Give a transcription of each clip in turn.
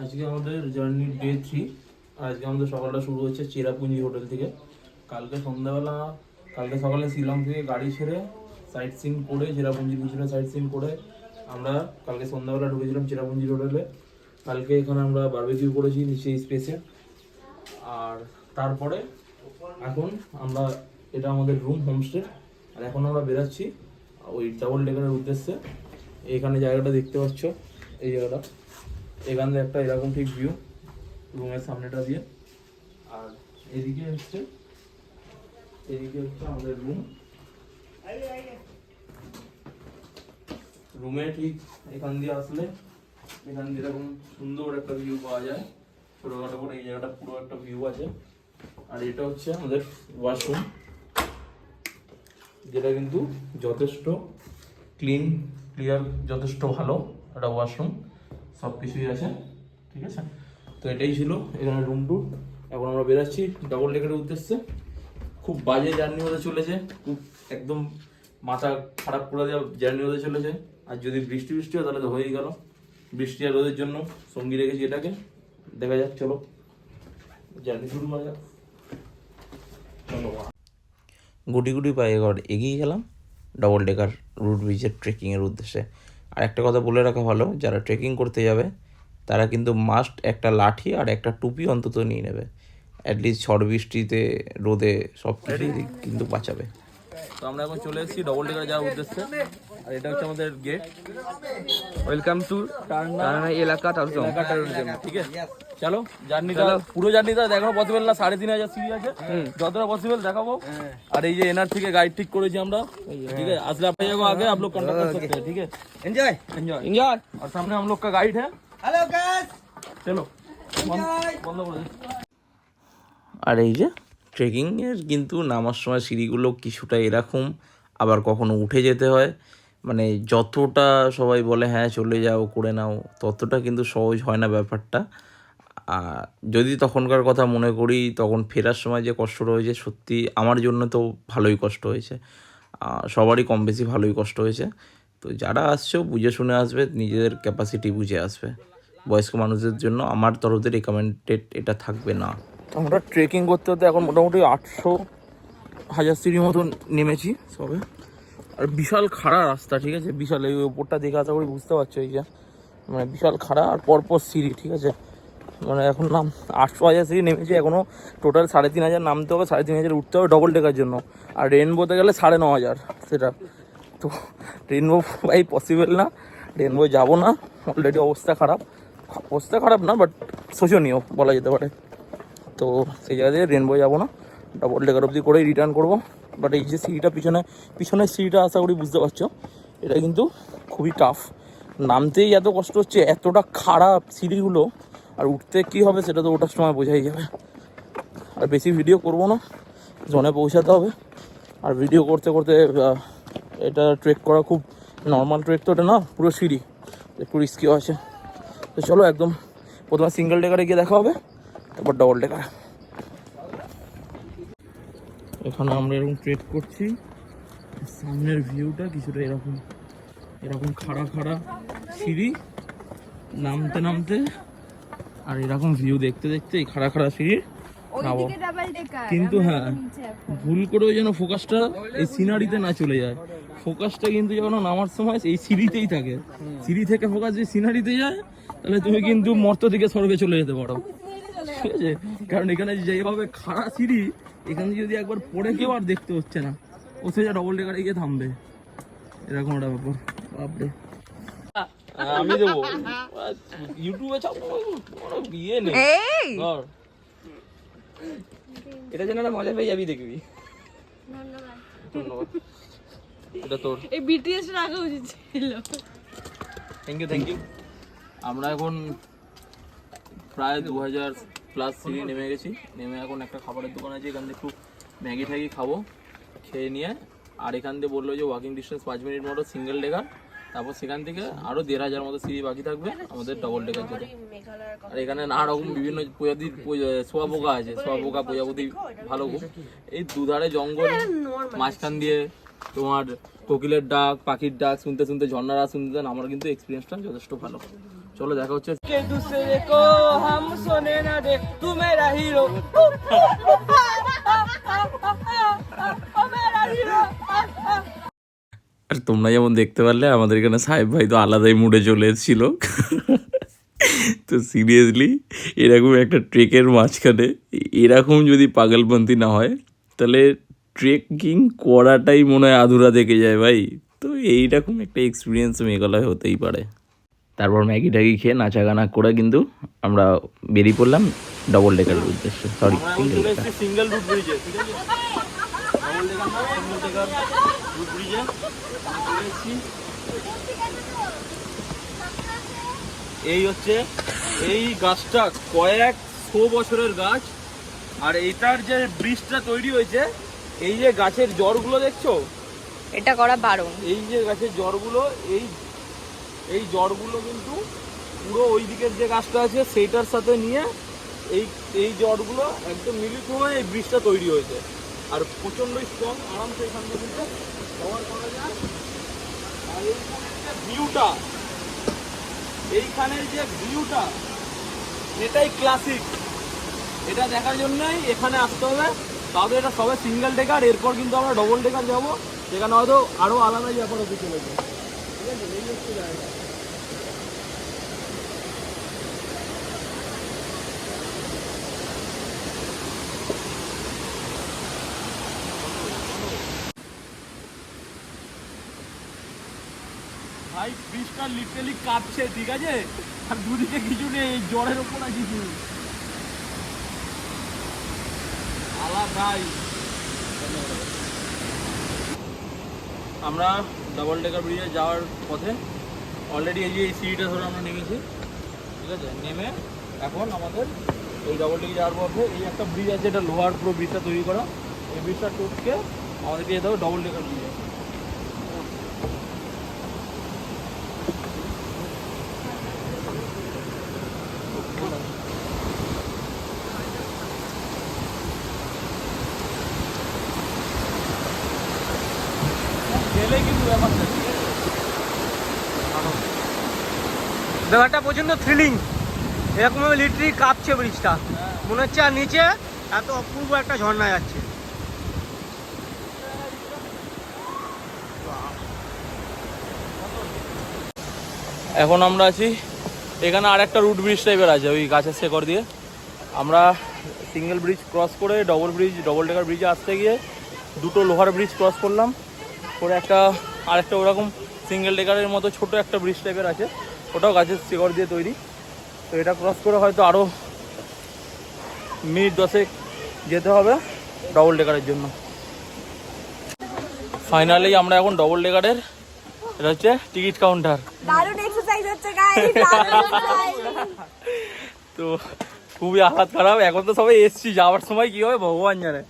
আজকে আমাদের journey day 3। আজকে আমাদের সকালটা শুরু হচ্ছে চেরাপুঞ্জি হোটেল থেকে। কালকে সকালে শিলং থেকে গাড়ি ছেড়ে সাইট সিন করে চেরাপুঞ্জির পিছনে সাইট সিন করে আমরা কালকে সন্ধ্যাবেলা ঢুকেছিলাম চেরাপুঞ্জি হোটেলে। কালকে এখানে আমরা বারবিকিউ করেছি নিচে স্পেসে। আর তারপরে এখন আমরা, এটা আমাদের রুম হোমস্টে, আর এখন আমরা বেরাচ্ছি ওই ডাবল ডেকারের উদ্দেশ্যে। এইখানে জায়গাটা দেখতে পাচ্ছ, এই জায়গাটা, এখান থেকে একটা এরকম ঠিক ভিউ রুমের সামনেটা দিয়ে। আর এদিকে হচ্ছে আমাদের রুমে ঠিক এখান দিয়ে আসলে এখান দিয়ে এরকম সুন্দর একটা ভিউ পাওয়া যায়। ছোটখাটো করে এই জায়গাটা পুরো একটা ভিউ আছে। আর এটা হচ্ছে আমাদের ওয়াশরুম, যেটা কিন্তু যথেষ্ট ক্লিয়ার, যথেষ্ট ভালো একটা ওয়াশরুম, সব কিছুই আছে, ঠিক আছে। তো এটাই ছিল এখানে রুম টুর। এখন আমরা বেরাচ্ছি ডাবল ডেকারের উদ্দেশ্যে। খুব বাজে জার্নি হতে চলেছে, খুব একদম মাথা খারাপ করে দেওয়া জার্নি হতে চলেছে। আর যদি বৃষ্টি হয় তাহলে তো হয়েই গেল। বৃষ্টি আর রোদের জন্য সঙ্গী রেখেছি এটাকে। দেখা যাক, চলো জার্নি শুরু করা যাক। গুটি গুটি পায়ে ঘর এগিয়ে গেলাম ডবল ডেকার রুট ব্রিজের ট্রেকিংয়ের উদ্দেশ্যে। আর একটা কথা বলে রাখা ভালো, যারা ট্রেকিং করতে যাবে তারা কিন্তু মাস্ট একটা লাঠি আর একটা টুপি অন্তত নিয়ে নেবে। অ্যাটলিস্ট ঝড় বৃষ্টিতে রোদে সব কিছুই কিন্তু বাঁচাবে। তো আমরা এখন চলে এসেছি ডবল ডেকার যাওয়ার উদ্দেশ্যে। আর এটা হচ্ছে আমাদের গেট। ওয়েলকাম টু টার্না এলাকা ট্যুরিজম, ঠিক আছে। চলো পুরো জার্নিটা দেখানো পসিবল না, 3500 সিঁড়ি আছে, যতটা পসিবল দেখাবো। আর এই যে এনার থেকে গাইড ঠিক করেছি আমরা, ठीक है। असले अपने जगह आगे आप लोग कॉन्टेक्ट कर सकते हैं, ठीक है। एंजॉय। और सामने हम लोग का गाइड है। हेलो गाइस, चलो বন্ধ করে দিই। আর এই যে ট্রেকিংয়ের কিন্তু নামার সময় সিঁড়িগুলো কিছুটা এরকম, আবার কখনো উঠে যেতে হয়। মানে যতটা সবাই বলে হ্যাঁ চলে যাও করে নাও, ততটা কিন্তু সহজ হয় না ব্যাপারটা। যদি তখনকার কথা মনে করি, তখন ফেরার সময় যে কষ্ট রয়েছে, সত্যি আমার জন্য তো ভালোই কষ্ট হয়েছে, সবারই কম বেশি ভালোই কষ্ট হয়েছে। তো যারা আসছো বুঝে শুনে আসবে, নিজেদের ক্যাপাসিটি বুঝে আসবে। বয়স্ক মানুষদের জন্য আমার তরফ থেকে রেকমেন্ডেড এটা থাকবে না। আমরা ট্রেকিং করতে এখন মোটামুটি 800-1000 সিঁড়ির মতো নেমেছি সবে। আর বিশাল খাড়া রাস্তা, ঠিক আছে, বিশাল। এই ওপরটা দেখে আশা করি বুঝতে পারছো, এই যে মানে বিশাল খাড়া আর পরপর সিঁড়ি, ঠিক আছে। মানে এখন 800-1000 সিঁড়ি নেমেছি, এখনও টোটাল 3500 নামতে হবে, 3500 উঠতে হবে ডবল ডেকার জন্য। আর রেনবোতে গেলে 9500 সেটা। তো রেনবো ভাই পসিবল না, রেনবো যাবো না। অলরেডি অবস্থা খারাপ না, বাট শোচনীয় বলা যেতে পারে। তো সেই জায়গা দিয়ে রেনবো যাবো না, ডবল ডেকার অবধি করেই রিটার্ন করবো। বাট এই যে সিঁড়িটা পিছনের সিঁড়িটা আশা করি বুঝতে পারছো, এটা কিন্তু খুবই টাফ। নামতেই এত কষ্ট হচ্ছে, এতটা খারাপ সিঁড়িগুলো, আর উঠতে কী হবে সেটা তো ওটার সময় বোঝাই যাবে। আর বেশি ভিডিও করবো না, জোনে পৌঁছাতে হবে। আর ভিডিও করতে করতে এটা ট্রেক করা খুব নর্মাল ট্রেক তো এটা না, পুরো সিঁড়ি, একটু রিস্কিও আছে। তো চলো একদম প্রথমে সিঙ্গেল ডেকারে গিয়ে দেখা হবে, তারপর ডবল ডেকার। এখানে আমরা এরকম ট্রেক করছি, সামনের ভিউটা কিছুটা এরকম খাড়া সিঁড়ি, নামতে আর এরকম ভিউ দেখতে এই খাড়া সিঁড়ি নামো। কিন্তু হ্যাঁ, ভুল করেও যেন ফোকাসটা এই সিনারিতে না চলে যায়। ফোকাসটা কিন্তু যখন নামার সময় এই সিঁড়িতেই থাকে। সিঁড়ি থেকে ফোকাস যদি সিনারিতে যায়, তাহলে তুমি কিন্তু মর্ত দিকে স্বর্গে চলে যেতে পারো, ঠিক আছে। কারণ এখানে যেভাবে খাড়া সিঁড়ি, এখানে যদি একবার পড়ে কেউ আর দেখতে হচ্ছে না, ও সে যা ডবল ডেকারে গিয়ে থামবে, এরকম একটা ব্যাপার। বাপরে, আমি দেবো ইউটিউবে বিয়ে নেই, এটা যেন একটা মজা পেয়ে যাবি, দেখবি। ধন্যবাদ, এটা তোর। এই বিটিএস রাখা উচিত ছিল। Thank you. আমরা এখন প্রায় 2000+ সিঁড়ি নেমে গেছি। এখন একটা খাবারের দোকান আছে, এখান থেকে একটু ম্যাগি ট্যাগি খাবো, খেয়ে নিয়ে। আর এখান থেকে বললো যে ওয়াকিং ডিস্টেন্স 5 মিনিট মতো সিঙ্গেল ডেকার, তারপর সেখান থেকে আরও 1500 মতো সিঁড়ি বাকি থাকবে আমাদের ডবল ডেকার জন্য। আর এখানে নানা রকম বিভিন্ন শোয়া পোকা আছে, প্রজাপতি ভালো। এই দুধারে জঙ্গল, মাঝখান দিয়ে তোমার কোকিলের ডাক, পাখির ডাক শুনতে ঝর্ণারা শুনতে, আমার কিন্তু এক্সপিরিয়েন্সটা যথেষ্ট ভালো। চলো দেখা হচ্ছে। के दूसरे को हम सोने ना दे तू मेरा हीरो मेरा हीरो। আর তোমরা যেমন দেখতে পারলে আমাদের এখানে সাহেব ভাই তো আলাদাই মুডে চলে এসেছিল। তো সিরিয়াসলি এরকম একটা ট্রেকের মাঝখানে এরকম যদি পাগলপন্থী না হয় তাহলে ট্রেকিং করাটাই মনে হয় আধুরা থেকে যায় ভাই। তো এইরকম একটা এক্সপিরিয়েন্স মেঘালয় হতেই পারে। তারপর ম্যাগি ট্যাগি খেয়ে নাচা গানা করে কিন্তু আমরা বেরিয়ে পড়লাম ডবল ডেকারের উদ্দেশ্যে। Sorry, single decker. Single root ব্রিজে, ঠিক আছে, ডাবল ডেকার না, সিঙ্গেল ডেকার রুট ব্রিজে চলে এসেছি। এই হচ্ছে এই গাছটা কয়েকশো বছরের গাছ, আর এইটার যে ব্রিজটা তৈরি হয়েছে, এই যে গাছের জড়গুলো দেখছো, এটা করা বারণ। এই যে গাছের জড়গুলো, এই জড়গুলো কিন্তু পুরো ওই দিকের যে গাছটা আছে সেইটার সাথে নিয়ে এই জড়গুলো একদম মিলিত হয়ে এই ব্রিজটা তৈরি হয়েছে। আর প্রচণ্ড স্ট্রং, আরামসে এখান থেকে কিন্তু কভার করা যায়। আর এইখানের যে ভিউটা, এইখানের যে ভিউটা, এটাই ক্লাসিক। এটা দেখার জন্যই এখানে আসতে হবে। তাহলে এটা সবে সিঙ্গেল ডেকার, এরপর কিন্তু আমরা ডবল ডেকার যাবো, সেখানে হয়তো আরও আলাদা ব্যাপার হতে চলেছে। ঠিক আছে, এই হচ্ছে জায়গা। ভাই ব্রিজটা লিটারালি কাঁপছে, ঠিক আছে, আর দুদিকে কিছু নেই, জ্বরের ওপর আছে কিছু আলাদাই। আমরা ডাবল ডেকার ব্রিজে যাওয়ার পথে অলরেডি এই যে এই সিঁড়িটা ধরে আমরা নেমেছি, ঠিক আছে। নেমে এখন আমাদের এই ডাবল ডেকে যাওয়ার পথে এই একটা ব্রিজ আছে, এটা লোহার পুরো ব্রিজটা তৈরি করা, এই ব্রিজটা টুটকে আমাদেরকে যেতে হবে ডবল ডেকার ব্রিজে। গেলে কিন্তু ব্যাপারটা, ঠিক আছে, ব্যাপারটা প্রচন্ড থ্রিলিং। এরকম ভাবে লিটারি কাঁপছে ব্রিজটা, মনে হচ্ছে আর নিচে এত অপূর্ব একটা ঝর্ণা যাচ্ছে। এখন আমরা আছি এখানে, আর একটা রুট ব্রিজ টাইপের আছে ওই গাছের শেকড় দিয়ে। আমরা সিঙ্গেল ব্রিজ ক্রস করে ডবল ডেকার ব্রিজে আসতে গিয়ে দুটো লোহার ব্রিজ ক্রস করলাম, করে আরেকটা ওরকম সিঙ্গেল ডেকারের মতো ছোট একটা ব্রিজ টাইপের আছে, ওটাও গাছের শেকড় দিয়ে তৈরি। তো এটা ক্রস করে হয়তো আরও মিনিট 10 যেতে হবে ডবল ডেকারের জন্য। ফাইনালি আমরা এখন ডবল ডেকারের, এটা হচ্ছে টিকিট কাউন্টার। দারুণ এক্সারসাইজ হচ্ছে গাইস, তো খুবই হালাত খারাপ, এখন তো সবাই এসছি, যাওয়ার সময় কি হবে ভগবান জানে।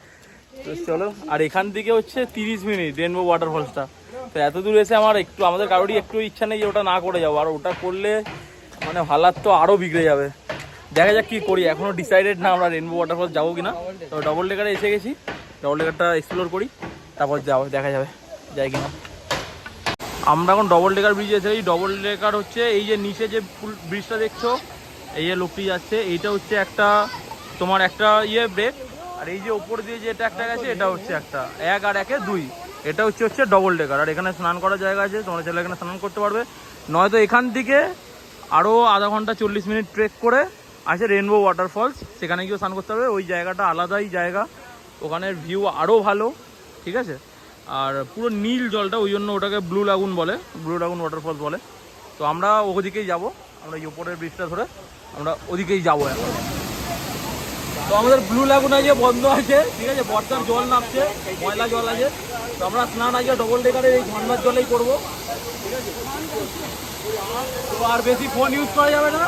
তো চলো, আর এখান থেকে হচ্ছে 30 মিনিট রেনবো ওয়াটারফলসটা। তো এত দূর এসে আমাদের কারোরই একটু ইচ্ছা নেই যে ওটা না করে যাবো, আর ওটা করলে মানে হালাত তো আরও বিগড়ে যাবে। দেখা যাক কী করি, এখনও ডিসাইডেড না আমরা রেনবো ওয়াটারফলস যাবো কিনা। তো ডবল ডেকারে এসে গেছি, ডবল ডেকারটা এক্সপ্লোর করি, তারপর দেখা যাবে যাই কিনা। আমরা এখন ডবল ডেকার ব্রিজে এসে, এই ডবল ডেকার হচ্ছে এই যে নিচে যে ব্রিজটা দেখছো, এই যে লোকটি যাচ্ছে, এইটা হচ্ছে একটা তোমার একটা ব্রেক, আর এই যে ওপর দিয়ে যে একটা গেছে, এটা হচ্ছে একটা 1 আর 1 2, এটা হচ্ছে ডবল ডেকার। আর এখানে স্নান করার জায়গা আছে, তোমরা চাইলে এখানে স্নান করতে পারবে। নয়তো এখান থেকে আরও আধা ঘন্টা 40 মিনিট ট্রেক করে আছে রেনবো ওয়াটারফলস, সেখানে গিয়েও স্নান করতে হবে। ওই জায়গাটা আলাদাই জায়গা, ওখানের ভিউ আরও ভালো, ঠিক আছে। আর পুরো নীল জলটা, ওই জন্য ওটাকে ব্লু লাগুন ওয়াটারফলস বলে। তো আমরা ওদিকেই যাব, আমরা এই উপরের ব্রিজটা ধরে আমরা ওদিকেই যাবো এখন। তো আমাদের ব্লু লাগুন আজকে বন্ধ আছে, ঠিক আছে, বর্ষার জল নামছে, ময়লা জল আছে। তো আমরা স্নান আজকে ডবল ডেকারের এই ঝর্ণার জলেই করবো, ঠিক আছে। তো আর বেশি ফোন ইউজ করা যাবে না,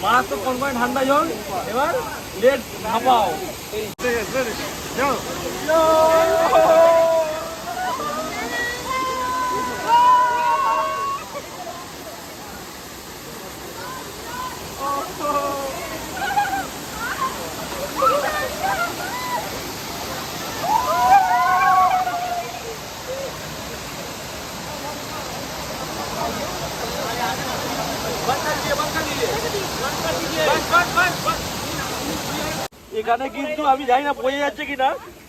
মারাত্মক কনকনে ঠান্ডা জল। এবার লেট ঝাঁপাও। बंद कर दिए এখানে কিন্তু আমি জানি না বোঝা যাচ্ছে কিনা,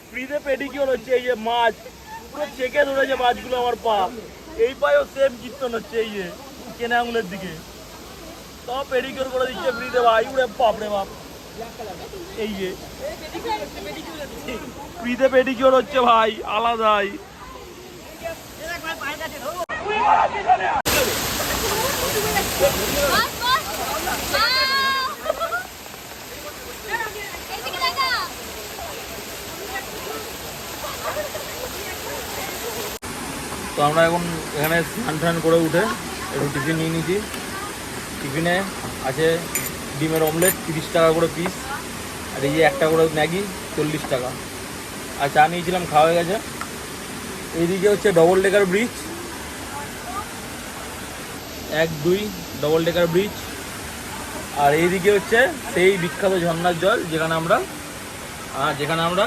ফ্রিতে পেডিকিওর হচ্ছে। এই যে মাছ পুরো চেকে ধরেছে মাছগুলো আমার পা, এই পায়েও সেম কীর্তন হচ্ছে, এই যে কেনা আঙুলের দিকে সব পেডিকিওর করে দিচ্ছে ফ্রিতে ভাই। উড়ে বাপ রে বাপ, এই যে ফ্রিতে পেডিকিওর হচ্ছে ভাই, আলাদাই। তো আমরা এখন এখানে স্নান টান করে উঠে একটু টিফিন নিয়ে নিয়েছি। টিফিনে আছে ডিমের অমলেট 30 টাকা করে পিস, আর এই যে একটা করে ম্যাগি 40 টাকা, আর চা নিয়েছিলাম, খাওয়া হয়ে গেছে। এইদিকে হচ্ছে double decker bridge, 1-2 double decker bridge, আর এইদিকে হচ্ছে সেই বিখ্যাত ঝর্ণার জল যেখানে আমরা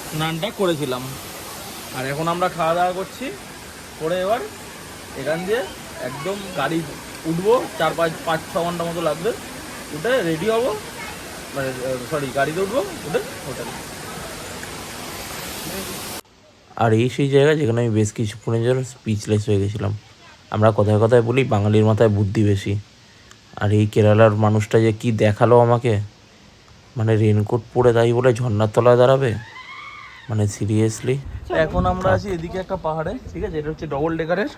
স্নানটা করেছিলাম। আর এখন আমরা খাওয়া দাওয়া করছি করে এবার এখান দিয়ে একদম গাড়ি উঠবো, 4-5-6 ঘন্টা মতো লাগবে, উঠে রেডি হবো, মানে গাড়িতে উঠবো, উঠে হোটেলে। আর এই সেই জায়গা যেখানে আমি বেশ কিছুক্ষণের জন্য স্পিচলেস হয়ে গেছিলাম। আমরা কথায় কথায় বলি বাঙালির মাথায় বুদ্ধি বেশি, আর এই কেরালার মানুষটা যে কি দেখালো আমাকে, মানে রেনকোট পরে তাই বলে ঝর্ণার তলায় দাঁড়াবে, মানে সিরিয়াসলি। এখন আমরা আছি এদিকে একটা পাহাড়ে, ঠিক আছে, এটা হচ্ছে ডবল ডেকারের।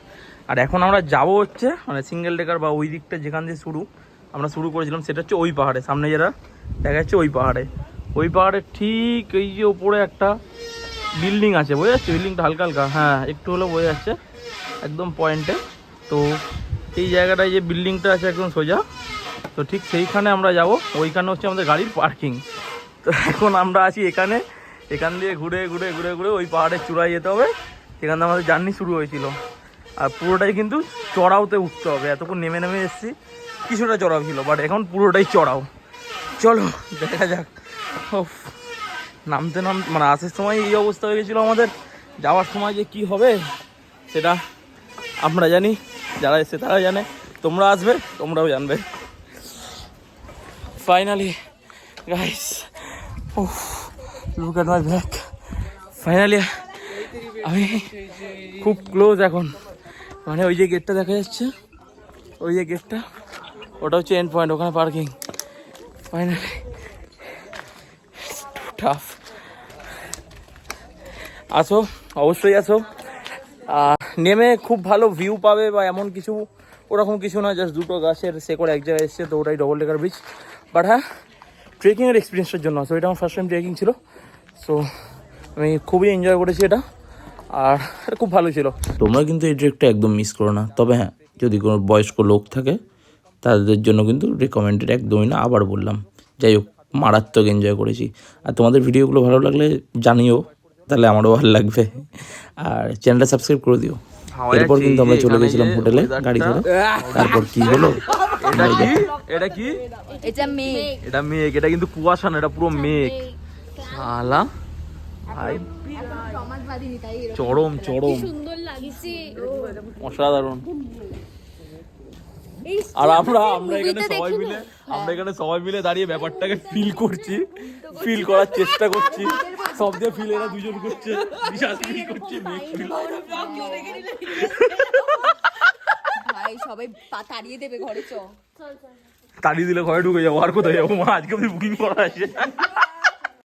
আর এখন আমরা যাবো হচ্ছে মানে সিঙ্গেল ডেকার বা ওই দিকটা যেখান দিয়ে আমরা শুরু করেছিলাম, সেটা হচ্ছে ওই পাহাড়ে, সামনে যেটা দেখা যাচ্ছে ওই পাহাড়ে ঠিক এই যে ওপরে একটা বিল্ডিং আছে, বোঝা যাচ্ছে বিল্ডিংটা হালকা হালকা, হ্যাঁ একটু হলেও বোঝা যাচ্ছে একদম পয়েন্টে। তো এই জায়গাটায় যে বিল্ডিংটা আছে একদম সোজা, তো ঠিক সেইখানে আমরা যাব, ওইখানে হচ্ছে আমাদের গাড়ির পার্কিং। তো এখন আমরা আছি এখান দিয়ে ঘুরে ঘুরে ঘুরে ঘুরে ওই পাহাড়ের চূড়ায় যেতে হবে, সেখান থেকে আমাদের জার্নি শুরু হয়েছিল। আর পুরোটাই কিন্তু চড়াওতে উঠতে হবে, এতক্ষণ নেমে নেমে এসেছি, কিছুটা চড়াও ছিল, বাট এখন পুরোটাই চড়াও। চলো দেখা যাক। নামতে মানে আসার সময় এই অবস্থা হয়ে গেছিলো আমাদের, যাওয়ার সময় যে কি হবে সেটা আমরা জানি, যারা এসে তারা জানে, তোমরা আসবে তোমরাও জানবে। Finally guys, look at my back, finally আমি খুব ক্লোজ এখন, মানে ওই যে গেটটা দেখা যাচ্ছে, ওই যে গেটটা, ওটা হচ্ছে এন্ড পয়েন্ট, ওখানে পার্কিং। ফাইনালি টাফ, আসো অবশ্যই আসো। নেমে খুব ভালো ভিউ পাবে বা এমন কিছু ওরকম কিছু না, জাস্ট দুটো গাছের শেকড় এক জায়গায় এসছে, তো ওটাই ডবল ডেকার ব্রিজ। বাট হ্যাঁ, ট্রেকিংয়ের এক্সপিরিয়েন্সের জন্য, সো এটা আমার ফার্স্ট টাইম ট্রেকিং ছিল, সো আমি খুবই এনজয় করেছি এটা, আর এটা খুব ভালো ছিল। তোমরা কিন্তু এই ট্রেকটা একদম মিস করো না, তবে হ্যাঁ যদি কোনো বয়স্ক লোক থাকে তাদের জন্য কিন্তু রিকমেন্ডেড একদমই না, আবার বললাম। যাই হোক, মারাত্মক এনজয় করেছি। আর তোমাদের ভিডিওগুলো ভালো লাগলে জানিও, তাহলে আমারও ভালো লাগবে, আর চ্যানেলটা সাবস্ক্রাইব করে দিও। এরপর কিন্তু আমরা চলে গেছিলাম হোটেলে গাড়ি ধরে। তারপর কি হলো, এটা কি, এটা মেঘ, এটা মেঘ, এটা কিন্তু কুয়াশা না, এটা পুরো মেঘ। শালা ভাই চরম চরম সুন্দর লাগছে, অসাধারণ। আর আমরা এখানে সবাই মিলে দাঁড়িয়ে ব্যাপারটাকে ফিল করছি, ফিল করার চেষ্টা করছি, সব দিয়ে ফিল এরা দুজন করছে, বিশাল ফিল করছে, মেঘ ফিল। ভাই সবাই তাড়িয়ে দেবে ঘরে, চ তাড়িয়ে দিলে ঘরে ঢুকে যাবো, আর কোথায় যাবো মা, আজকে বুকিং করা আছে।